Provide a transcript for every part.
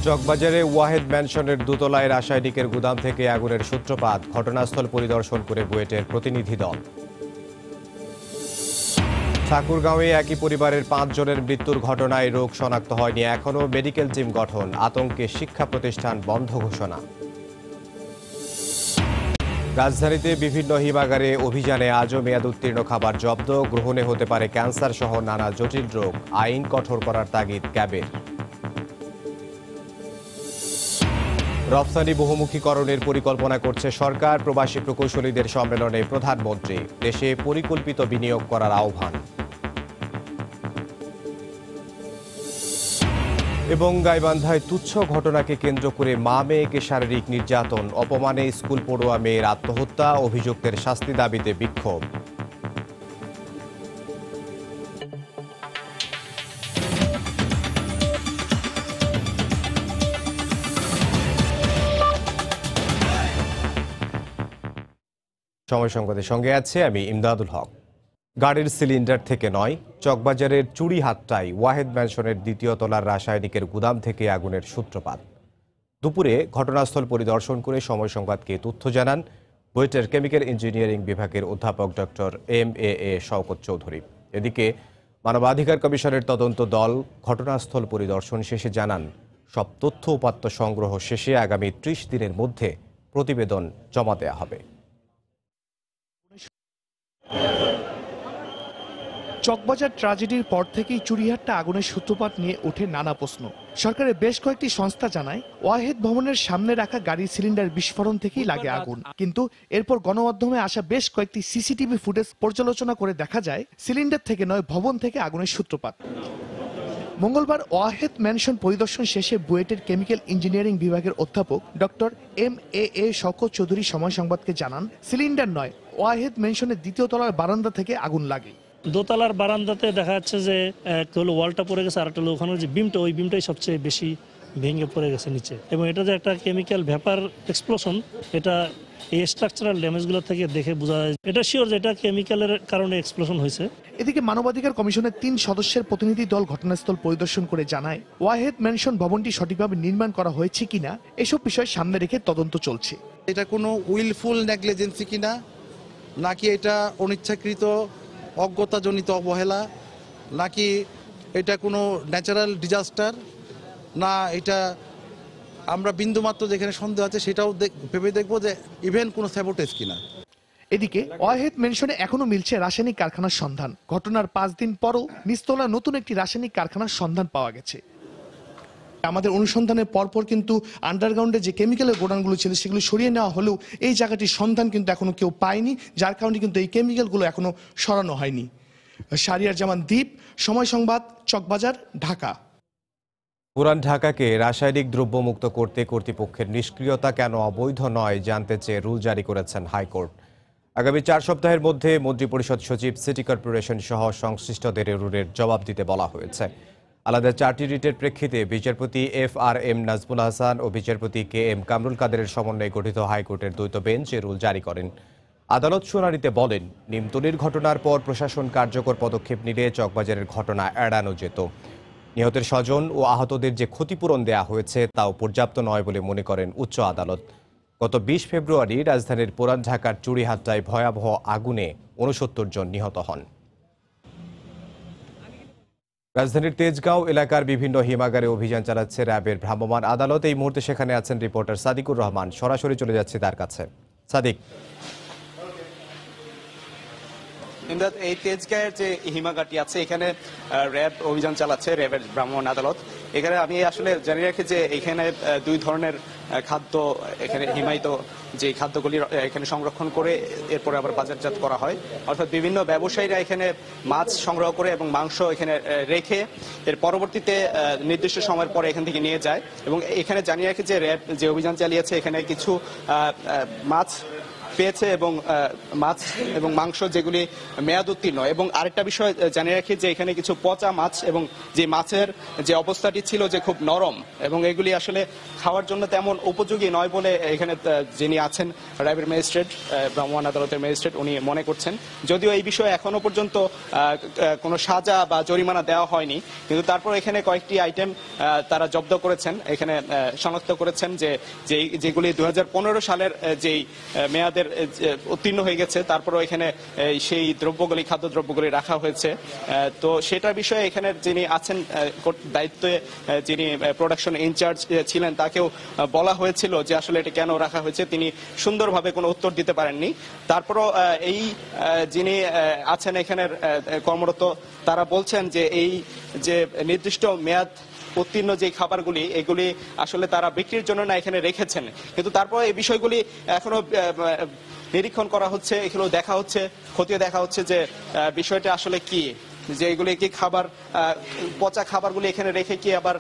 চকবাজারে ওয়াহেদ ম্যানশনের দোতলায় রাসায়নিকের গুদাম থেকে আগুনের সূত্রপাত, ঘটনাস্থল পরিদর্শন করে বুয়েটের প্রতিনিধি দল। ঠাকুরগাঁওয়ে একই পরিবারের 5 জনের মৃত্যুর ঘটনায় রোগ শনাক্ত হয়নি, এখনও মেডিকেল টিম গঠন, আতঙ্কে শিক্ষা প্রতিষ্ঠান বন্ধ ঘোষণা। রাজধানীতে বিভিন্ন হিমাগারে অভিযানে আজও মেয়াদ উত্তীর্ণ খাবার জব্দ, গ্রহণে হতে পারে ক্যান্সার সহ নানা জটিল রোগ, আইন কঠোর করার তাগিদ ক্যাবের। রপ্তানি বহুমুখীকরণের পরিকল্পনা করছে সরকার, প্রবাসী প্রকৌশলীদের সম্মেলনে প্রধানমন্ত্রী, দেশে পরিকল্পিত বিনিয়োগ করার আহ্বান। এবং গাইবান্ধায় তুচ্ছ ঘটনাকে কেন্দ্র করে মা মেয়েকে শারীরিক নির্যাতন, অপমানে স্কুল পড়ুয়া মেয়ের আত্মহত্যা, অভিযুক্তের শাস্তি দাবিতে বিক্ষোভ। সময় সংবাদের সঙ্গে আছে আমি ইমদাদুল হক। গাড়ির সিলিন্ডার থেকে নয়, চকবাজারের চুড়িহাট্টায় ওয়াহেদ ম্যানশনের 2য় তলার রাসায়নিকের গুদাম থেকে আগুনের সূত্রপাত। দুপুরে ঘটনাস্থল পরিদর্শন করে সময় সংবাদকে তথ্য জানান বুয়েটের কেমিক্যাল ইঞ্জিনিয়ারিং বিভাগের অধ্যাপক ডক্টর MAA শওকত চৌধুরী। এদিকে মানবাধিকার কমিশনের তদন্ত দল ঘটনাস্থল পরিদর্শন শেষে জানান, সব তথ্য উপাত্ত সংগ্রহ শেষে আগামী 30 দিনের মধ্যে প্রতিবেদন জমা দেওয়া হবে। চকবাজার ট্র্যাজেডির পর থেকেই চুড়িহাট্টা আগুনের সূত্রপাত নিয়ে ওঠে নানা প্রশ্ন। সরকারের বেশ কয়েকটি সংস্থা জানায়, ওয়াহেদ ভবনের সামনে রাখা গাড়ির সিলিন্ডার বিস্ফোরণ থেকেই লাগে আগুন, কিন্তু এরপর গণমাধ্যমে আসা বেশ কয়েকটি সিসিটিভি ফুটেজ পর্যালোচনা করে দেখা যায় সিলিন্ডার থেকে নয়, ভবন থেকে আগুনের সূত্রপাত। মঙ্গলবার ওয়াহেদ ম্যানশন পরিদর্শন শেষে বুয়েটের কেমিক্যাল ইঞ্জিনিয়ারিং বিভাগের অধ্যাপক ডক্টর MAA শওকত চৌধুরী সময় সংবাদকে জানান, সিলিন্ডার নয়, ওয়াহেদ ম্যানশনের 2য় তলার বারান্দা থেকে আগুন লাগে। দোতলার বারান্দাতে দেখা যাচ্ছে যে একটা হলো ওয়ালটা পড়ে গেছে, আর একটা হলো ওখানে যে বিমটা, ওই বিমটাই সবচেয়ে বেশি ভেঙে পড়ে গেছে নিচে। এবং এটা যে একটা কেমিক্যাল ভ্যাপার এক্সপ্লোশন, এটা এই স্ট্রাকচারাল ড্যামেজগুলো থেকে দেখে বোঝা যায়, এটা শিওর যে এটা কেমিক্যালের কারণে এক্সপ্লোশন হয়েছে। এদিকে মানবাধিকার কমিশনের 3 সদস্যের প্রতিনিধি দল ঘটনাস্থল পরিদর্শন করে জানায়, ওয়াহেদ ম্যানশন ভবনটি সঠিকভাবে নির্মাণ করা হয়েছে কিনা এসব বিষয় সামনে রেখে তদন্ত চলছে। এটা কোনো উইলফুল নেগলিজেন্সি কিনা, নাকি এটা অনিচ্ছাকৃত অজ্ঞতাজনিত অবহেলা, নাকি এটা কোনো ন্যাচারাল ডিজাস্টার, না এটা আমরা বিন্দুমাত্র যেখানে সন্দেহ আছে সেটাও ভেবে দেখবো যে ইভেন কোনো স্যাবোটেজ কিনা। এদিকে ওয়াহেদ ম্যানশনে এখনো মিলছে রাসায়নিক কারখানার সন্ধান। ঘটনার 5 দিন পরও নিচতলা নতুন একটি রাসায়নিক কারখানার সন্ধান পাওয়া গেছে। আমাদের অনুসন্ধানের পরপর কিন্তু আন্ডারগ্রাউন্ডে যে কেমিক্যালের গোডাউনগুলো ছিল সেগুলো সরিয়ে নেওয়া হলেও এই জায়গাটির সন্ধান কিন্তু এখনো কেউ পায়নি, যার কারণে কিন্তু এই কেমিক্যালগুলো এখনো সরানো হয়নি। শাহরিয়ার জামান দ্বীপ, সময় সংবাদ, চকবাজার, ঢাকা। পুরান ঢাকাকে রাসায়নিক দ্রব্যমুক্ত করতে কর্তৃপক্ষের নিষ্ক্রিয়তা কেন অবৈধ নয় জানতে চেয়ে রুল জারি করেছেন হাইকোর্ট। আগামী 4 সপ্তাহের মধ্যে মন্ত্রিপরিষদ সচিব, সিটি কর্পোরেশন সহ সংশ্লিষ্টদের রুলের জবাব দিতে বলা হয়েছে। আলাদা 4টি রিটের প্রেক্ষিতে বিচারপতি FRM নাজমুল হাসান ও বিচারপতি KM কামরুল কাদেরের সমন্বয়ে গঠিত হাইকোর্টের দ্বৈত বেঞ্চ এ রুল জারি করেন। আদালত শুনানিতে বলেন, নিমতলির ঘটনার পর প্রশাসন কার্যকর পদক্ষেপ নিলে চকবাজারের ঘটনা এড়ানো যেত। নিহতের স্বজন ও আহতদের যে ক্ষতিপূরণ দেয়া হয়েছে তাও পর্যাপ্ত নয় বলে মনে করেন উচ্চ আদালত। গত 20 ফেব্রুয়ারি রাজধানীর পুরান ঢাকার চুড়িহাট্টায় ভয়াবহ আগুনে 69 জন নিহত হন। রাজধানীর তেজগাঁও এলাকার বিভিন্ন হিমাগারে অভিযান চালাচ্ছে র্যাবের ভ্রাম্যমাণ আদালত। এই মুহূর্তে সেখানে আছেন রিপোর্টার সাদিকুর রহমান, সরাসরি চলে যাচ্ছে তার কাছে। সাদিক, এই তেজগাঁয়ের যে হিমাগারটি আছে এখানে র্যাব অভিযান চালাচ্ছে, র্যাবের ভ্রাম্যমাণ আদালত। এখানে আমি আসলে জানি রাখি যে এখানে 2 ধরনের খাদ্য, এখানে হিমায়িত যে খাদ্যগুলি এখানে সংরক্ষণ করে এরপরে আবার বাজারজাত করা হয়, অর্থাৎ বিভিন্ন ব্যবসায়ীরা এখানে মাছ সংগ্রহ করে এবং মাংস এখানে রেখে এর পরবর্তীতে নির্দিষ্ট সময়ের পরে এখান থেকে নিয়ে যায়। এবং এখানে জানিয়ে রাখি যে র্যাব যে অভিযান চালিয়েছে এখানে কিছু মাছ পেয়েছে এবং মাছ এবং মাংস যেগুলি মেয়াদ উত্তীর্ণ। এবং আরেকটা বিষয় জানিয়ে রাখি যে এখানে কিছু পচা মাছ এবং যে মাছের যে অবস্থাটি ছিল যে খুব নরম এবং এগুলি আসলে খাওয়ার জন্য তেমন উপযোগী নয় বলে এখানে যিনি আছেন র্যাবের ম্যাজিস্ট্রেট, ভ্রাম্যমাণ আদালতের ম্যাজিস্ট্রেট, উনি মনে করছেন। যদিও এই বিষয়ে এখনো পর্যন্ত কোনো সাজা বা জরিমানা দেওয়া হয়নি, কিন্তু তারপর এখানে কয়েকটি আইটেম তারা জব্দ করেছেন, এখানে শনাক্ত করেছেন যেগুলি 2015 সালের যেই মেয়াদের উত্তীর্ণ হয়ে গেছে, তারপরও এখানে সেই দ্রব্যগুলি, খাদ্যদ্রব্যগুলি রাখা হয়েছে। তো সেটার বিষয়ে এখানে যিনি আছেন দায়িত্বে, যিনি প্রোডাকশন ইনচার্জ ছিলেন, তাকেও বলা হয়েছিল যে আসলে এটা কেন রাখা হয়েছে। তিনি সুন্দরভাবে কোনো উত্তর দিতে পারেননি। তারপরও এই যিনি আছেন এখানের কর্মরত, তারা বলছেন যে এই যে নির্দিষ্ট মেয়াদ উত্তীর্ণ যে খাবারগুলি, এগুলি আসলে তারা বিক্রির জন্য না এখানে রেখেছেন, কিন্তু তারপর এই বিষয়গুলি এখনো নিরীক্ষণ করা হচ্ছে, এগুলো দেখা হচ্ছে, খতিয়ে দেখা হচ্ছে যে বিষয়টা আসলে কি, যে এগুলি কি খাবার, পচা খাবারগুলি এখানে রেখে কি আবার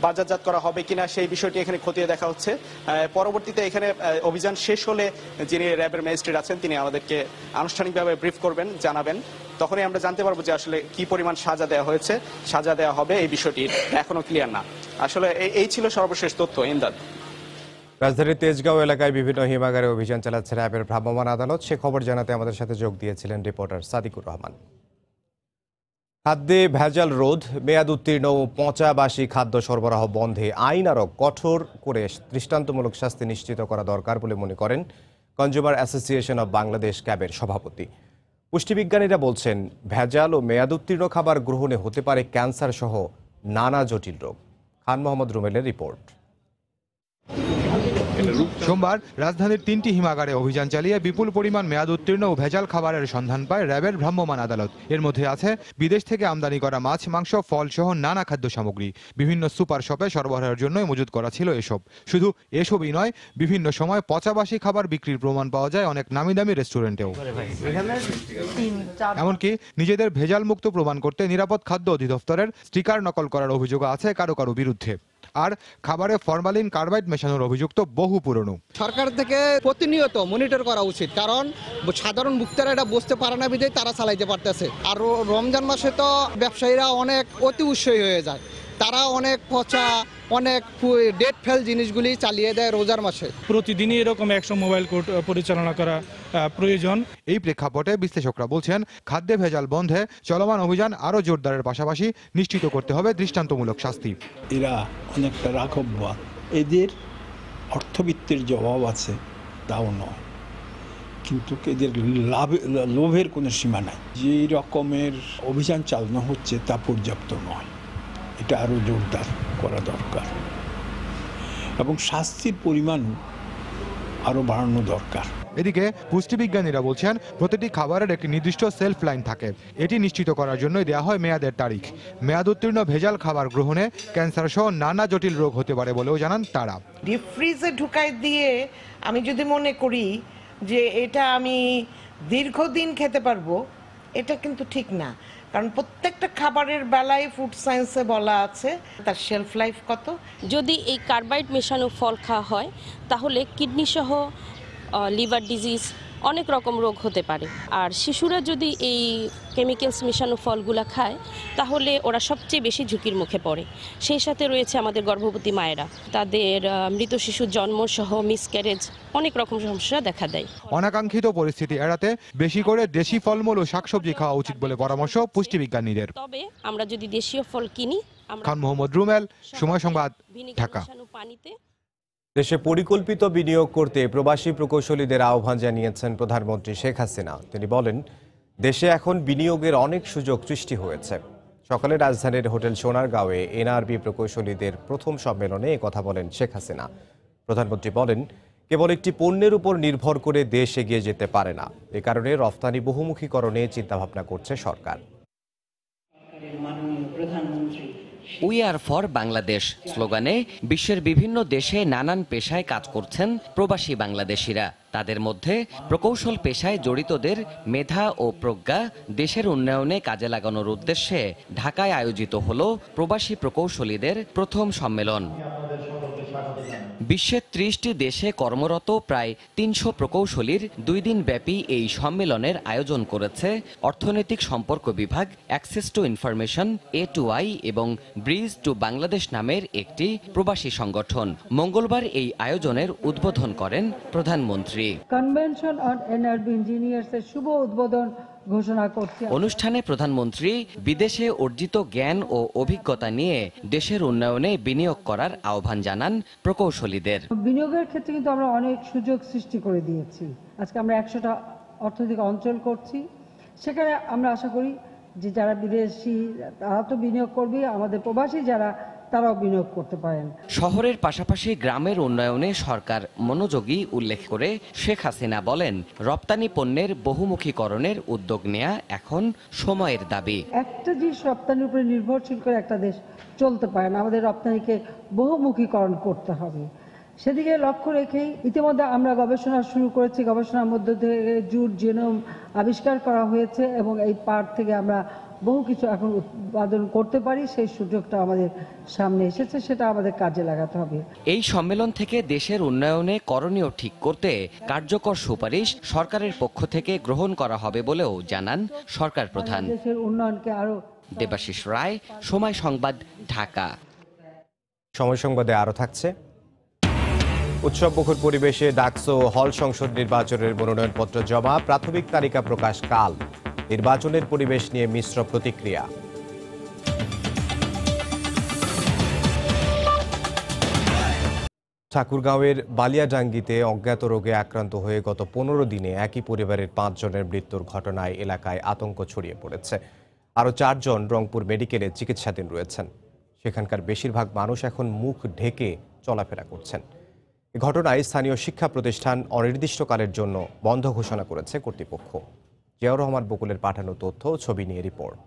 বাজারজাত করা হবে কিনা, সেই বিষয়টি এখানে খতিয়ে দেখা হচ্ছে। পরবর্তীতে এখানে অভিযান শেষ হলে যিনি র্যাবের ম্যাজিস্ট্রেট আছেন, তিনি আমাদেরকে আনুষ্ঠানিকভাবে ব্রিফ করবেন, জানাবেন। তখনই আমরা জানতে পারবো যে আসলে কি পরিমাণ সাজা দেওয়া হয়েছে, সাজা দেওয়া হবে, এই বিষয়টি এখনো ক্লিয়ার না। আসলে এই ছিল সর্বশেষ তথ্য। ইমদাদ। রাজধানীর তেজগাঁও এলাকায় বিভিন্ন হিমাগারে অভিযান চালাচ্ছে র্যাবের ভ্রাম্যমাণ আদালত। সে খবর জানাতে আমাদের সাথে যোগ দিয়েছিলেন রিপোর্টার সাদিকুর রহমান। খাদ্যে ভেজাল রোধ, মেয়াদ উত্তীর্ণ ও পচা বাসি খাদ্য সরবরাহ বন্ধে আইন আরও কঠোর করে দৃষ্টান্তমূলক শাস্তি নিশ্চিত করা দরকার বলে মনে করেন কনজিউমার অ্যাসোসিয়েশন অব বাংলাদেশ ক্যাবের সভাপতি। পুষ্টিবিজ্ঞানীরা বলছেন, ভেজাল ও মেয়াদ উত্তীর্ণ খাবার গ্রহণে হতে পারে ক্যান্সার সহ নানা জটিল রোগ। খান মোহাম্মদ রুমেলের রিপোর্ট। সোমবার রাজধানীর 3টি হিমাগারে অভিযান চালিয়ে বিপুল পরিমাণ মেয়াদ উত্তীর্ণ ও ভেজাল খাবারের সন্ধান পায় র্যাবের ভ্রাম্যমাণ আদালত। এর মধ্যে আছে বিদেশ থেকে আমদানি করা মাছ, মাংস, ফল সহ নানা খাদ্য সামগ্রী। বিভিন্ন সুপার শপে সরবরাহের জন্যই মজুত করা ছিল এসব। শুধু এসবই নয়, বিভিন্ন সময় পচাবাসি খাবার বিক্রির প্রমাণ পাওয়া যায় অনেক নামি দামি রেস্টুরেন্টেও। এমনকি নিজেদের ভেজাল মুক্ত প্রমাণ করতে নিরাপদ খাদ্য অধিদপ্তরের স্টিকার নকল করার অভিযোগ আছে কারো কারো বিরুদ্ধে। আর খাবারে ফরমালিন কার্বাইড মেশানোর অভিযোগ তো বহু পুরনো। সরকার থেকে প্রতিনিয়ত মনিটর করা উচিত, কারণ সাধারণ ভোক্তারা এটা বুঝতে পারে না বিধায় তারা চালাইতে পারতেছে। আর রমজান মাসে তো ব্যবসায়ীরা অনেক অতি উৎসাহী হয়ে যায়, তারা অনেক পচা, অনেক ডেট ফেল জিনিসগুলি চালিয়ে দেয় রোজার মাসে। প্রতিদিনই এরকম 100 মোবাইল কোর্ট পরিচালনা করা প্রয়োজন। এই প্রেক্ষাপটে বিশ্লেষকরা বলছেন, খাদ্যে ভেজাল বন্ধে চলমান অভিযান আরও জোরদারের পাশাপাশি নিশ্চিত করতে হবে দৃষ্টান্তমূলক শাস্তি। এরা অনেকটা রাঘববাদ, এদের অর্থবিত্তের যে অভাব আছে তাও নয়, কিন্তু এদের লোভের কোনো সীমা নাই। যে রকমের অভিযান চালানো হচ্ছে তা পর্যাপ্ত নয়, এটা আরও জোরদার করা দরকার এবং শাস্তির পরিমাণও আরও বাড়ানো দরকার। এদিকে পুষ্টিবিজ্ঞানীরা বলছেন, প্রতিটি খাবারের একটি নির্দিষ্ট সেলফ লাইন থাকে। এটি নিশ্চিত করার জন্যই দেওয়া হয় মেয়াদের তারিখ। মেয়াদ উত্তীর্ণ ভেজাল খাবার গ্রহণে ক্যান্সার সহ নানা জটিল রোগ হতে পারে বলেও জানান তারা। ডিপ ফ্রিজে ঢুকাই দিয়ে আমি যদি মনে করি যে এটা আমি দীর্ঘদিন খেতে পারবো, এটা কিন্তু ঠিক না। কারণ প্রত্যেকটা খাবারের বেলায় ফুড সায়েন্সে বলা আছে তার শেলফ লাইফ কত। যদি এই কার্বাইড মেশানো ফল খাওয়া হয় তাহলে কিডনি সহ লিভার ডিজিজ, অনেক রকম রোগ হতে পারে। আর শিশুরা যদি এই কেমিক্যালস মেশানো ফলগুলা খায় তাহলে ওরা সবচেয়ে বেশি ঝুঁকির মুখে পড়ে। সেই সাথে রয়েছে আমাদের গর্ভবতী মায়েরা, তাদের মৃত শিশুর জন্ম সহ মিসক্যারেজ, অনেক রকম সমস্যা দেখা দেয়। অনাকাঙ্ক্ষিত পরিস্থিতি এড়াতে বেশি করে দেশি ফলমূল ও শাকসবজি খাওয়া উচিত বলে পরামর্শ পুষ্টিবিজ্ঞানীদের। তবে আমরা যদি দেশীয় ফল কিনি। খান মোহাম্মদ রুমেল, সময় সংবাদ, ঢাকা। দেশে পরিকল্পিত বিনিয়োগ করতে প্রবাসী প্রকৌশলীদের আহ্বান জানিয়েছেন প্রধানমন্ত্রী শেখ হাসিনা। তিনি বলেন, দেশে এখন বিনিয়োগের অনেক সুযোগ সৃষ্টি হয়েছে। সকালে রাজধানীর হোটেল সোনারগাঁওয়ে এনআরবি প্রকৌশলীদের প্রথম সম্মেলনে একথা বলেন শেখ হাসিনা। প্রধানমন্ত্রী বলেন, কেবল একটি পণ্যের উপর নির্ভর করে দেশ এগিয়ে যেতে পারে না। এ কারণে রফতানি বহুমুখীকরণে চিন্তাভাবনা করছে সরকার। উই আর ফর বাংলাদেশ স্লোগানে বিশ্বের বিভিন্ন দেশে নানান পেশায় কাজ করছেন প্রবাসী বাংলাদেশিরা। তাদের মধ্যে প্রকৌশল পেশায় জড়িতদের মেধা ও প্রজ্ঞা দেশের উন্নয়নে কাজে লাগানোর উদ্দেশ্যে ঢাকায় আয়োজিত হলো প্রবাসী প্রকৌশলীদের প্রথম সম্মেলন। বিশ্বের ৩০টি দেশে কর্মরত প্রায় ৩০০ প্রকৌশলীর ২ দিন ব্যাপী এই সম্মেলনের আয়োজন করেছে অর্থনৈতিক সম্পর্ক বিভাগ, অ্যাক্সেস টু ইনফরমেশন A2I এবং ব্রিজ টু বাংলাদেশ নামের একটি প্রবাসী সংগঠন। মঙ্গলবার এই আয়োজনের উদ্বোধন করেন প্রধানমন্ত্রী। কনভেনশন অন এনার্জি ইঞ্জিনিয়ার্সের শুভ উদ্বোধন ঘোষণা করছি। অনুষ্ঠানে প্রধানমন্ত্রী বিদেশে অর্জিত জ্ঞান ও অভিজ্ঞতা নিয়ে দেশের উন্নয়নে বিনিয়োগ করার আহ্বান জানান প্রকৌশলীদের। বিনিয়োগের ক্ষেত্রে কিন্তু আমরা অনেক সুযোগ সৃষ্টি করে দিয়েছি। আজকে আমরা 100টা অর্থনৈতিক অঞ্চল করছি, সেখানে আমরা আশা করি যে যারা বিদেশি তারা তো বিনিয়োগ করবে, আমাদের প্রবাসী যারা তারাও বিনিয়োগ করতে পারেন। শহরের পাশাপাশি গ্রামের উন্নয়নে সরকার মনোযোগী উল্লেখ করে শেখ হাসিনা বলেন, রপ্তানি পণ্যের বহুমুখীকরণের উদ্যোগ নেওয়া এখন সময়ের দাবি। একটা জিনিস রপ্তানির উপরে নির্ভরশীল করে একটা দেশ চলতে পারে না, আমাদের রপ্তানিকে বহুমুখীকরণ করতে হবে। সেদিকে লক্ষ্য রেখেই ইতিমধ্যে আমরা গবেষণা শুরু করেছি। গবেষণার মধ্য থেকে জুট জিনোম আবিষ্কার করা হয়েছে এবং এই পাট থেকে আমরা বহু কিছু এখন উৎপাদন করতে পারি। সেই সুযোগটা আমাদের সামনে এসেছে, সেটা আমাদের কাজে লাগাতে হবে। এই সম্মেলন থেকে দেশের উন্নয়নে করণীয় ঠিক করতে কার্যকর সুপারিশ সরকারের পক্ষ থেকে গ্রহণ করা হবে বলেও জানান সরকার প্রধান। দেশের উন্নয়নকে আরো। দেবাশিস রায়, সময় সংবাদ, ঢাকা। সময় সংবাদে আরো থাকছে। উৎসবমুখর পরিবেশে ডাকসু হল সংসদ নির্বাচনের মনোনয়নপত্র জমা, প্রাথমিক তালিকা প্রকাশ কাল। নির্বাচনের পরিবেশ নিয়ে মিশ্র প্রতিক্রিয়া। ঠাকুরগাঁওয়ের বালিয়াডাঙ্গিতে অজ্ঞাত রোগে আক্রান্ত হয়ে গত 15 দিনে একই পরিবারের 5 জনের মৃত্যুর ঘটনায় এলাকায় আতঙ্ক ছড়িয়ে পড়েছে। আরও 4 জন রংপুর মেডিকেলে চিকিৎসাধীন রয়েছেন। সেখানকার বেশিরভাগ মানুষ এখন মুখ ঢেকে চলাফেরা করছেন। এ ঘটনায় স্থানীয় শিক্ষা প্রতিষ্ঠান অনির্দিষ্টকালের জন্য বন্ধ ঘোষণা করেছে কর্তৃপক্ষ। জিয়াউর রহমান বকুলের পাঠানো তথ্য ও ছবি নিয়ে রিপোর্ট।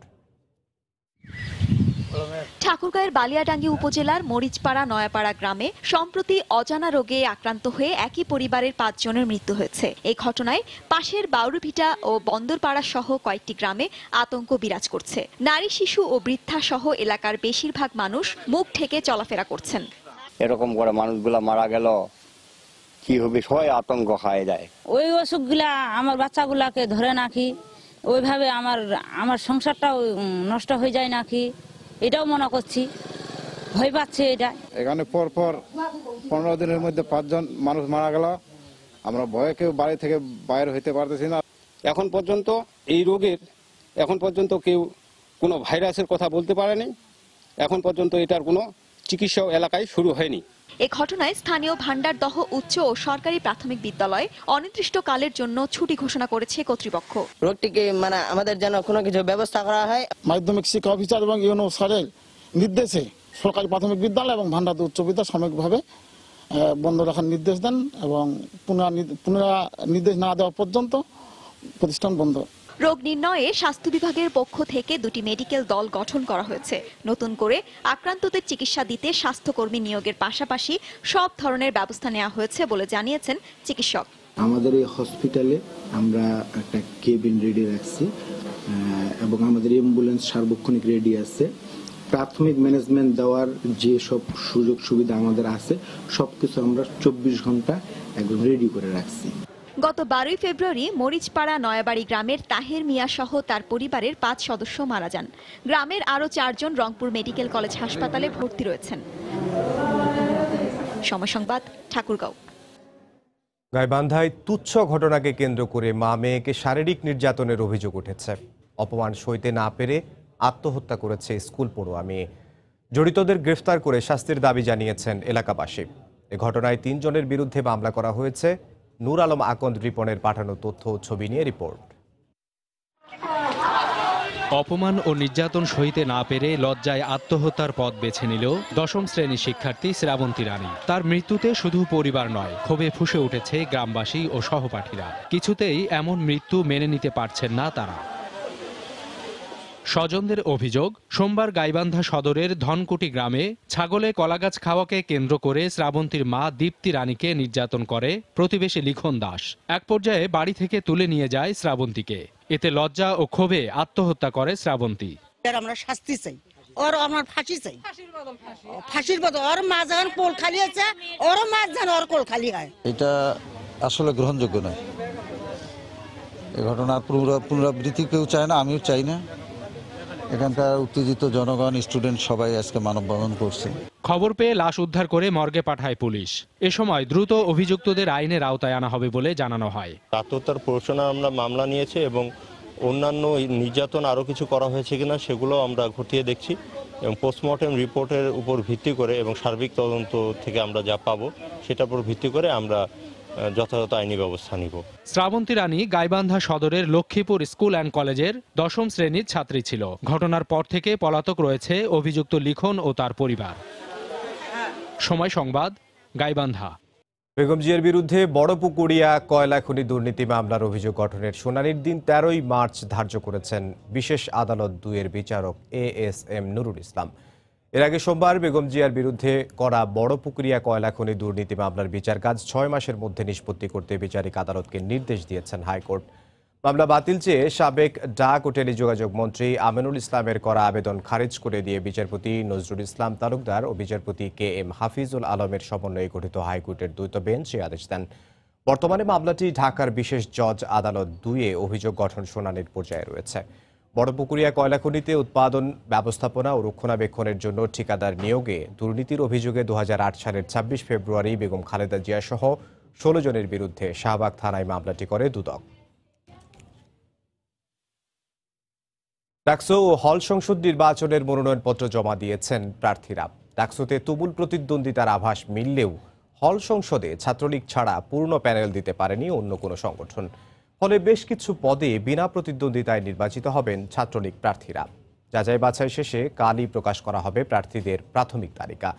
ঠাকুরগাঁওয়ের বালিয়াডাঙ্গি উপজেলার মরিচপাড়া নয়াপাড়া গ্রামে সম্প্রতি অজানা রোগে আক্রান্ত হয়ে একই পরিবারের 5 জনের মৃত্যু হয়েছে। এই ঘটনায় পাশের বাউরুভিটা ও বন্দরপাড়া সহ কয়েকটি গ্রামে আতঙ্ক বিরাজ করছে। নারী, শিশু ও বৃদ্ধা সহ এলাকার বেশিরভাগ মানুষ মুখ ঢেকে চলাফেরা করছেন। এরকম করে মানুষগুলা মারা গেল, কি হবে, সবাই আতঙ্ক খায় যায়। ওই অসুখগুলা আমার বাচ্চাগুলাকে ধরে নাকি, ওইভাবে আমার সংসারটাও নষ্ট হয়ে যায় নাকি, এটাও মনে করছি, ভয় পাচ্ছে। এটা এখানে পর 15 দিনের মধ্যে 5 জন মানুষ মারা গেল। আমরা ভয়ে কেউ বাড়ি থেকে বাইরে হইতে পারতেছি না। এখন পর্যন্ত এই রোগের কেউ কোনো ভাইরাসের কথা বলতে পারেনি। এখন পর্যন্ত এটার কোনো চিকিৎসা এলাকায় শুরু হয়নি। এ ঘটনায় স্থানীয় ভান্ডারদহ উচ্চ ও সরকারি প্রাথমিক বিদ্যালয় অনির্দিষ্টকালের জন্য ছুটি ঘোষণা করেছে কর্তৃপক্ষ। রোগটিকে আমাদের যেন কোনো কিছু ব্যবস্থা করা হয়। মাধ্যমিক শিক্ষা অফিসার এবং ইউনো স্যারের নির্দেশে সরকারি প্রাথমিক বিদ্যালয় এবং ভান্ডারদহ উচ্চ বিদ্যালয় সাময়িকভাবে বন্ধ রাখার নির্দেশ দেন এবং নির্দেশ না দেওয়া পর্যন্ত প্রতিষ্ঠান বন্ধ। রোগ নির্ণয়ে স্বাস্থ্য বিভাগের পক্ষ থেকে 2টি মেডিকেল দল গঠন করা হয়েছে। নতুন করে আক্রান্তদের চিকিৎসা দিতে স্বাস্থ্যকর্মী নিয়োগের পাশাপাশি সব ধরনের ব্যবস্থা নেওয়া হয়েছে বলে জানিয়েছেন চিকিৎসক। আমাদের এই হসপিটালে আমরা একটা কেবিন রেডি রাখছি এবং আমাদের অ্যাম্বুলেন্স সার্বক্ষণিক রেডি আছে। প্রাথমিক ম্যানেজমেন্ট দেওয়ার যে সব সুযোগ সুবিধা আমাদের আছে সবকিছু আমরা 24 ঘন্টা একদম রেডি করে রাখছি। গত 12 ফেব্রুয়ারি মরিচপাড়া নয়াবাড়ি গ্রামের তাহের মিয়া সহ তার পরিবারের 5 সদস্য মারা যান। গ্রামের আরও 4 জন রংপুর মেডিকেল কলেজ হাসপাতালে ভর্তি রয়েছেন। সময় সংবাদ, ঠাকুরগাঁও। গাইবান্ধায় তুচ্ছ ঘটনাকে কেন্দ্র করে মা মেয়েকে শারীরিক নির্যাতনের অভিযোগ উঠেছে। অপমান সইতে না পেরে আত্মহত্যা করেছে স্কুল পড়ুয়া মেয়ে। জড়িতদের গ্রেফতার করে শাস্তির দাবি জানিয়েছেন এলাকাবাসী। এ ঘটনায় 3 জনের বিরুদ্ধে মামলা করা হয়েছে। নূর আলম আকন্দ রিপনের পাঠানো তথ্য ও ছবি নিয়ে রিপোর্ট। অপমান ও নির্যাতন সইতে না পেরে লজ্জায় আত্মহত্যার পথ বেছে নিল 10ম শ্রেণীর শিক্ষার্থী শ্রাবন্তী রানী। তার মৃত্যুতে শুধু পরিবার নয়, ক্ষোভে ফুঁসে উঠেছে গ্রামবাসী ও সহপাঠীরা। কিছুতেই এমন মৃত্যু মেনে নিতে পারছেন না তারা। স্বজনদের অভিযোগ, সোমবার গাইবান্ধা সদরের ধনকুটি গ্রামে ছাগলে কলাগাছ খাওয়াকে কেন্দ্র করে শ্রাবন্তীর মা দীপ্তি রানীকে নির্যাতন করে প্রতিবেশী লিখন দাস। এক পর্যায়ে বাড়ি থেকে তুলে নিয়ে যায় শ্রাবন্তীকে। এতে লজ্জা ও ক্ষোভে আত্মহত্যা করে শ্রাবন্তী। আমরা শাস্তি চাই, ওর আমার ফাঁসি চাই, ফাঁসির বদল ওর মা যখন কোল খালি আছে ওর মা যেন ওর কোল খালি হয়। এটা আসলে গ্রহণযোগ্য নয়। এই ঘটনার পুনরাবৃত্তি কেউ চায় না, আমিও চাই না। এখানকার উত্তেজিত জনগণ, স্টুডেন্ট সবাই আজকে মানববন্ধন করছে। খবর পেয়ে লাশ উদ্ধার করে মর্গে পাঠায় পুলিশ। এ সময় দ্রুত অভিযুক্তদের আইনের আওতায় আনা হবে বলে জানানো হয়। আত্মহত্যার প্ররোচনায় আমরা মামলা নিয়েছি এবং অন্যান্য নির্যাতন আরও কিছু করা হয়েছে কিনা সেগুলো আমরা খতিয়ে দেখছি এবং পোস্টমর্টেম রিপোর্টের উপর ভিত্তি করে এবং সার্বিক তদন্ত থেকে আমরা যা পাবো সেটার উপর ভিত্তি করে আমরা যথাযথ আইনি ব্যবস্থা নিব। শ্রাবন্তী রানী গাইবান্ধা সদরের লক্ষ্মীপুর স্কুল অ্যান্ড কলেজের 10ম শ্রেণীর ছাত্রী ছিল। ঘটনার পর থেকে পলাতক রয়েছে অভিযুক্ত লিখন ও তার পরিবার। সময় সংবাদ, গাইবান্ধা। বেগম জিয়ার বিরুদ্ধে বড়পুকুরিয়া কয়লা খনি দুর্নীতি মামলার অভিযোগ গঠনের শুনানির দিন 13ই মার্চ ধার্য করেছেন বিশেষ আদালত 2-এর বিচারক ASM নুরুল ইসলাম। এর আগে সোমবার বেগম জিয়ার বিরুদ্ধে করা বড়পুকুরিয়া কয়লা খনি দুর্নীতি মামলার বিচার কাজ 6 মাসের মধ্যে নিষ্পত্তি করতে বিচারিক আদালতকে নির্দেশ দিয়েছেন হাইকোর্ট। মামলা বাতিল চেয়ে সাবেক ডাক ও টেলিযোগাযোগ মন্ত্রী আমিনুল ইসলামের করা আবেদন খারিজ করে দিয়ে বিচারপতি নজরুল ইসলাম তালুকদার ও বিচারপতি KM হাফিজুল আলমের সমন্বয়ে গঠিত হাইকোর্টের দ্বৈত বেঞ্চ এই আদেশ দেন। বর্তমানে মামলাটি ঢাকার বিশেষ জজ আদালত 2-এ অভিযোগ গঠন শুনানির পর্যায়ে রয়েছে। বড়পুকুরিয়া কয়লা খনিতে উৎপাদন, ব্যবস্থাপনা ও রক্ষণাবেক্ষণের জন্য ঠিকাদার নিয়োগে দুর্নীতির অভিযোগে 2008 সালের 26 ফেব্রুয়ারি বেগম খালেদা জিয়া সহ 16 জনের বিরুদ্ধে শাহবাগ থানায় মামলাটি করে দুদক। ডাকসু ও হল সংসদ নির্বাচনের মনোনয়নপত্র জমা দিয়েছেন প্রার্থীরা। ডাকসুতে তুমুল প্রতিদ্বন্দ্বিতার আভাস মিললেও হল সংসদে ছাত্রলীগ ছাড়া পূর্ণ প্যানেল দিতে পারেনি অন্য কোনো সংগঠন। ফলে বেশ কিছু পদে বিনা প্রতিদ্বন্দ্বিতায় নির্বাচিত হবেন ছাত্রলীগ প্রার্থীরা। যাচাই বাছাই শেষে কালই প্রকাশ করা হবে প্রার্থীদের প্রাথমিক তালিকা।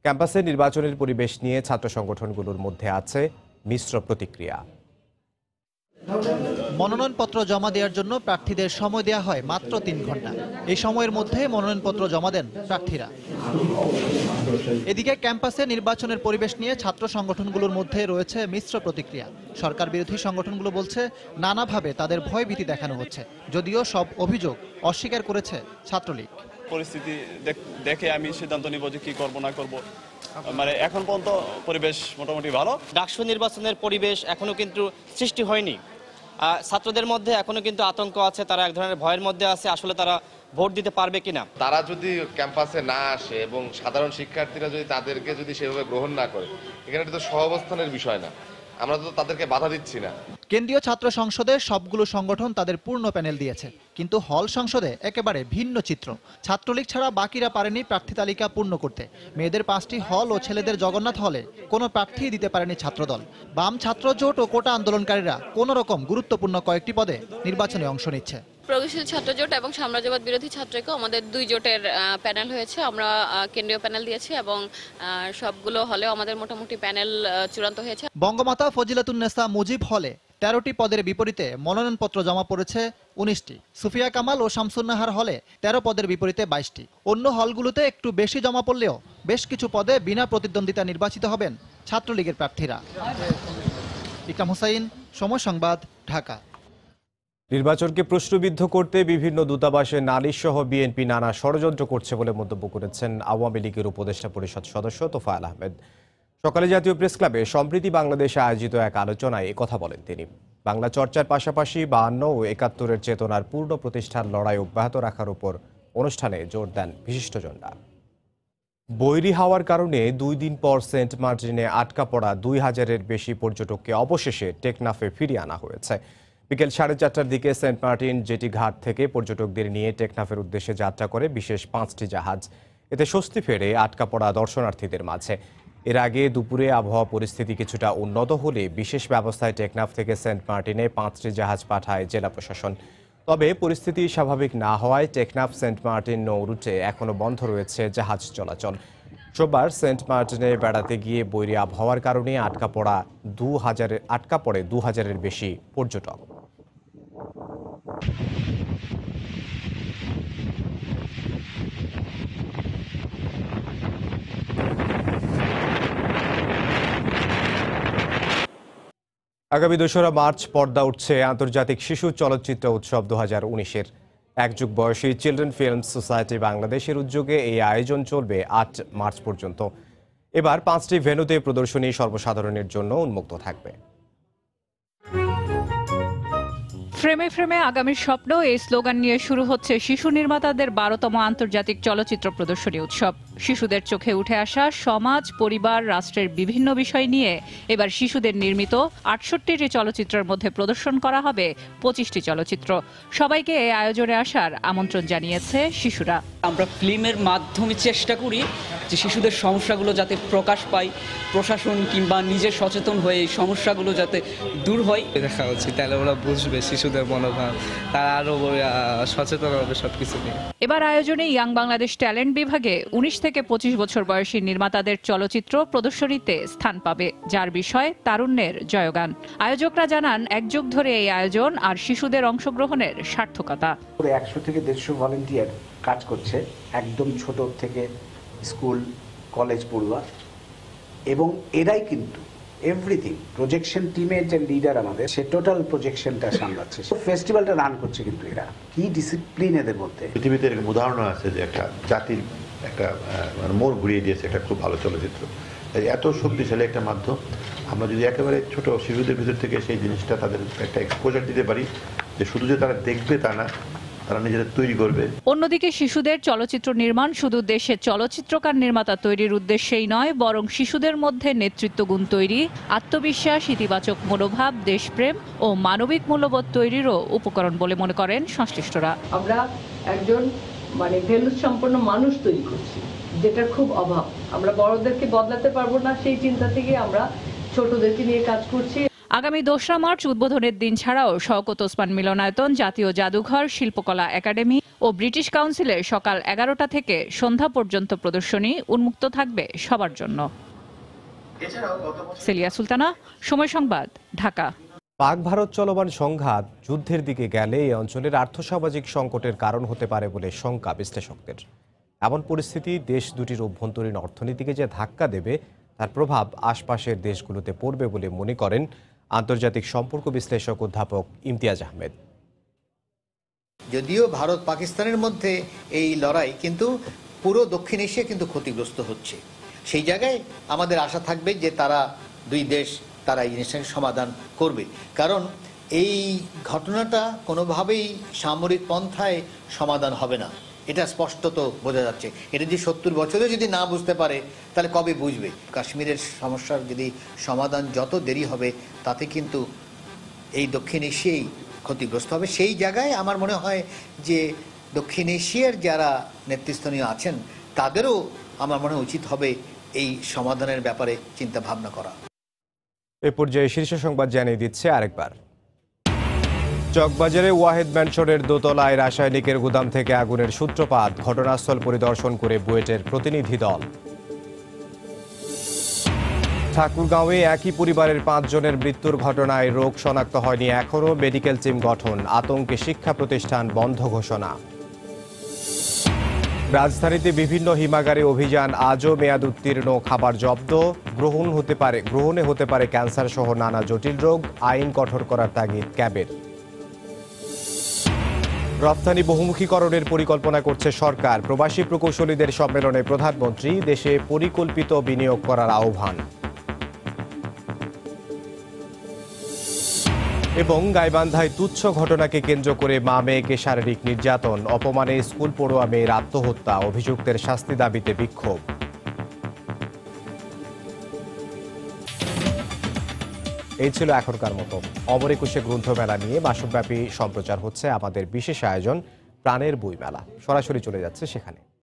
ক্যাম্পাসে নির্বাচনের পরিবেশ নিয়ে ছাত্র সংগঠনগুলোর মধ্যে আছে মিশ্র প্রতিক্রিয়া। মনোনয়নপত্র জমা দেওয়ার জন্য প্রার্থীদের সময় দেওয়া হয় মাত্র 3 ঘন্টা। এই সময়ের মধ্যে মনোনয়নপত্র জমা দেন প্রার্থীরা। এদিকে ক্যাম্পাসে নির্বাচনের পরিবেশ নিয়ে ছাত্র সংগঠনগুলোর মধ্যে রয়েছে মিশ্র প্রতিক্রিয়া। সরকার বিরোধী সংগঠনগুলো বলছে নানাভাবে তাদের ভয়ভীতি দেখানো হচ্ছে, যদিও সব অভিযোগ অস্বীকার করেছে ছাত্রলীগ। পরিস্থিতি দেখে আমি সিদ্ধান্ত নিব যে কি করব না করব। মানে এখন পর্যন্ত পরিবেশ মোটামুটি ভালো। ডাকসু নির্বাচনের পরিবেশ এখনো কিন্তু সৃষ্টি হয়নি। ছাত্রদের মধ্যে এখনো কিন্তু আতঙ্ক আছে, তারা এক ধরনের ভয়ের মধ্যে আছে, আসলে তারা ভোট দিতে পারবে কিনা। তারা যদি ক্যাম্পাসে না আসে এবং সাধারণ শিক্ষার্থীরা যদি তাদেরকে যদি সেভাবে গ্রহণ না করে, এখানে তো সহাবস্থানের বিষয় না, আমরা তো তাদেরকে বাধা দিচ্ছি না। কেন্দ্রীয় ছাত্র সংসদে সবগুলো সংগঠন তাদের পূর্ণ প্যানেল দিয়েছে, কিন্তু হল সংসদে একেবারে ভিন্ন চিত্র। ছাত্রলীগ ছাড়া বাকিরা পারেনি প্রার্থী তালিকা পূর্ণ করতে। মেয়েদের 5টি হল ও ছেলেদের জগন্নাথ হলে কোনো প্রার্থী দিতে পারেনি ছাত্রদল। বাম ছাত্র জোট ও কোটা আন্দোলনকারীরা কোনো রকম গুরুত্বপূর্ণ কয়েকটি পদে নির্বাচনে অংশ নিচ্ছে। প্রগতিশীল ছাত্র জোট এবং সাম্রাজ্যবাদ বিরোধী ছাত্রকে আমাদের 2 জোটের প্যানেল হয়েছে। আমরা কেন্দ্রীয় প্যানেল দিয়েছি এবং সবগুলো হলেও আমাদের মোটামুটি প্যানেল চূড়ান্ত হয়েছে। বঙ্গমাতা ফজিলাতুন্নেসা মুজিব হলে 13টি পদের বিপরীতে মনোনয়নপত্র জমা পড়েছে 19টি। সুফিয়া কামাল ও শামসুন্নাহার হলে 13 পদের বিপরীতে 22টি। অন্য হলগুলোতে একটু বেশি জমা পড়লেও বেশ কিছু পদে বিনা প্রতিদ্বন্দ্বিতা নির্বাচিত হবেন ছাত্রলীগের প্রার্থীরা। ইকরাম হোসাইন, সময় সংবাদ, ঢাকা। নির্বাচনকে প্রশ্নবিদ্ধ করতে বিভিন্ন দূতাবাসে নালিশ সহ বিএনপি নানা ষড়যন্ত্র করছে বলে মন্তব্য করেছেন আওয়ামী লীগের উপদেষ্টা পরিষদ সদস্য তোফায়েল আহমেদ। সকালে জাতীয় প্রেস ক্লাবে সম্প্রীতি বাংলাদেশে আয়োজিত এক আলোচনায় কথা বলেন তিনি। বাংলা চর্চার পাশাপাশি 52 ও 71-এর চেতনার পূর্ণ প্রতিষ্ঠার লড়াই অব্যাহত রাখার উপর অনুষ্ঠানে জোর দেন বিশিষ্টজনরা। বৈরী হাওয়ার কারণে 2 দিন পর সেন্ট মার্টিনে আটকা পড়া 2000-এর বেশি পর্যটককে অবশেষে টেকনাফে ফিরিয়ে আনা হয়েছে। বিকেল 4:30টার দিকে সেন্ট মার্টিন জেটি ঘাট থেকে পর্যটকদের নিয়ে টেকনাফের উদ্দেশ্যে যাত্রা করে বিশেষ 5টি জাহাজ। এতে স্বস্তি ফেরে আটকা পড়া দর্শনার্থীদের মাঝে। এর আগে দুপুরে আবহাওয়া পরিস্থিতি কিছুটা উন্নত হলে বিশেষ ব্যবস্থায় টেকনাফ থেকে সেন্ট মার্টিনে 5টি জাহাজ পাঠায় জেলা প্রশাসন। তবে পরিস্থিতি স্বাভাবিক না হওয়ায় টেকনাফ সেন্ট মার্টিন নৌ রুটে এখনও বন্ধ রয়েছে জাহাজ চলাচল। সোমবার সেন্ট মার্টিনে বেড়াতে গিয়ে বৈরী আবহাওয়ার কারণে আটকা পড়ে 2000-এর বেশি পর্যটক। আগামী 2রা মার্চ পর্দা উঠছে আন্তর্জাতিক শিশু চলচ্চিত্র উৎসব 2019-এর। এক যুগ বয়সী চিলড্রেন ফিল্ম সোসাইটি বাংলাদেশের উদ্যোগে এই আয়োজন চলবে ৮ মার্চ পর্যন্ত। এবার 5টি ভেন্যুতে প্রদর্শনী সর্বসাধারণের জন্য উন্মুক্ত থাকবে। ফ্রেমে ফ্রেমে আগামীর স্বপ্ন, এই স্লোগান নিয়ে শুরু হচ্ছে শিশু নির্মাতাদের 12তম আন্তর্জাতিক চলচ্চিত্র প্রদর্শনী উৎসব। শিশুদের চোখে উঠে আসা সমাজ, পরিবার, রাষ্ট্রের বিভিন্ন বিষয় নিয়ে এবার শিশুদের নির্মিত 68টি চলচ্চিত্রের মধ্যে প্রদর্শন করা হবে 25টি চলচ্চিত্র। সবাইকে এই আয়োজনে আসার আমন্ত্রণ জানিয়েছে শিশুরা। আমরা ফিল্মের মাধ্যমে চেষ্টা করি যে শিশুদের সমস্যাগুলো যাতে প্রকাশ পায়, প্রশাসন কিংবা নিজে সচেতন হয়ে এই সমস্যাগুলো যাতে দূর হয়। দেখা উচিত, তাহলে ওরা বুঝবে শিশুদের মনোভাব, তারা আরো সচেতন হবে সবকিছু নিয়ে। এবার আয়োজনে ইয়াং বাংলাদেশ ট্যালেন্ট বিভাগে 19 থেকে 25 বছর বয়সী নির্মাতাদের চলচ্চিত্র প্রদর্শনীতে স্থান পাবে, যার বিষয় তারুণ্যের জয়গান। আয়োজকরা জানান, এক যুগ ধরে এই আয়োজন আর শিশুদের অংশগ্রহণের সার্থকতা। 100 থেকে 150 ভলান্টিয়ার কাজ করছে, একদম ছোট থেকে স্কুল কলেজ পড়ুয়া, এবং এরাই কিন্তু এভরিথিং প্রজেকশন টিমের যে লিডার আমাদের, সে টোটাল প্রজেকশনটা সামলাচ্ছে। ফেস্টিভ্যালটা রান করছে, কিন্তু এরা কি ডিসিপ্লিন এদের মধ্যে। পৃথিবীতে এরকম উদাহরণ আছে যে একটা জাতির একটা মোড় ঘুরিয়ে দিয়েছে একটা খুব ভালো চলচ্চিত্র। এত শক্তিশালী একটা মাধ্যম, আমরা যদি একেবারে ছোট শিশুদের ভিতর থেকে সেই জিনিসটা তাদের একটা এক্সপোজার দিতে পারি, যে শুধু যে তারা দেখবে তা না, তারা নিজেদের তৈরি করবে। অন্যদিকে শিশুদের চলচ্চিত্র নির্মাণ শুধু দেশে চলচ্চিত্রকার নির্মাতা তৈরির উদ্দেশ্যেই নয়, বরং শিশুদের মধ্যে নেতৃত্বগুণ তৈরি, আত্মবিশ্বাস, ইতিবাচক মনোভাব, দেশপ্রেম ও মানবিক মূল্যবোধ তৈরিরও উপকরণ বলে মনে করেন সংশ্লিষ্টরা। আমরা একজন ভ্যালু সম্পন্ন মানুষ তৈরি করছি, যেটার খুব অভাব। আমরা বড়দেরকে বদলাতে পারবো না, সেই চিন্তা থেকে আমরা ছোটদেরকে নিয়ে কাজ করছি। আগামী 2রা মার্চ উদ্বোধনের দিন ছাড়াও শওকত ওসমান মিলনায়তন, জাতীয় জাদুঘর, শিল্পকলা একাডেমি ও ব্রিটিশ কাউন্সিলে সকাল 11টা থেকে সন্ধ্যা পর্যন্ত প্রদর্শনী উন্মুক্ত থাকবে সবার জন্য। সেলিয়া সুলতানা, সময় সংবাদ, ঢাকা। পাক ভারত চলমান সংঘাত যুদ্ধের দিকে গেলে এই অঞ্চলের আর্থসামাজিক সংকটের কারণ হতে পারে বলে শঙ্কা বিশ্লেষকদের। এমন পরিস্থিতি দেশ দুটির অভ্যন্তরীণ অর্থনীতিকে যে ধাক্কা দেবে, তার প্রভাব আশপাশের দেশগুলোতে পড়বে বলে মনে করেন আন্তর্জাতিক সম্পর্ক বিশ্লেষক অধ্যাপক ইমতিয়াজ আহমেদ। যদিও ভারত পাকিস্তানের মধ্যে এই লড়াই, কিন্তু পুরো দক্ষিণ এশিয়া কিন্তু ক্ষতিগ্রস্ত হচ্ছে। সেই জায়গায় আমাদের আশা থাকবে যে তারা দুই দেশ তারা এই জিনিসটাকে সমাধান করবে, কারণ এই ঘটনাটা কোনোভাবেই সামরিক পন্থায় সমাধান হবে না, এটা স্পষ্টত বোঝা যাচ্ছে। এটা যদি 70 বছরে যদি না বুঝতে পারে, তাহলে কবে বুঝবে? কাশ্মীরের সমস্যার যদি সমাধান যত দেরি হবে, তাতে কিন্তু এই দক্ষিণ এশিয়াই ক্ষতিগ্রস্ত হবে। সেই জায়গায় আমার মনে হয় যে দক্ষিণ এশিয়ার যারা নেতৃস্থানীয় আছেন, তাদেরও আমার মনে উচিত হবে এই সমাধানের ব্যাপারে চিন্তা ভাবনা করা। এ পর্যায়ে শীর্ষ সংবাদ জানিয়ে দিচ্ছে আরেকবার। চকবাজারে ওয়াহেদ ম্যানশনের দোতলায় রাসায়নিকের গুদাম থেকে আগুনের সূত্রপাত, ঘটনাস্থল পরিদর্শন করে বুয়েটের প্রতিনিধি দল। ঠাকুরগাঁওয়ে একই পরিবারের 5 জনের মৃত্যুর ঘটনায় রোগ শনাক্ত হয়নি এখনও, মেডিকেল টিম গঠন, আতঙ্কে শিক্ষা প্রতিষ্ঠান বন্ধ ঘোষণা। রাজধানীতে বিভিন্ন হিমাগারে অভিযান, আজও মেয়াদ উত্তীর্ণ খাবার জব্দ, গ্রহণে হতে পারে ক্যান্সার সহ নানা জটিল রোগ, আইন কঠোর করার তাগিদ ক্যাবের। রপ্তানি বহুমুখীকরণের পরিকল্পনা করছে সরকার, প্রবাসী প্রকৌশলীদের সম্মেলনে প্রধানমন্ত্রী, দেশে পরিকল্পিত বিনিয়োগ করার আহ্বান। এবং গাইবান্ধায় তুচ্ছ ঘটনাকে কেন্দ্র করে মা মেয়েকে শারীরিক নির্যাতন, অপমানে স্কুল পড়ুয়া মেয়ের আত্মহত্যা, অভিযুক্তের শাস্তি দাবিতে বিক্ষোভ। এই ছিল এখনকার মতো। অমর একুশে গ্রন্থমেলা নিয়ে মাসব্যাপী সম্প্রচার হচ্ছে আমাদের বিশেষ আয়োজন প্রাণের বইমেলা। সরাসরি চলে যাচ্ছে সেখানে।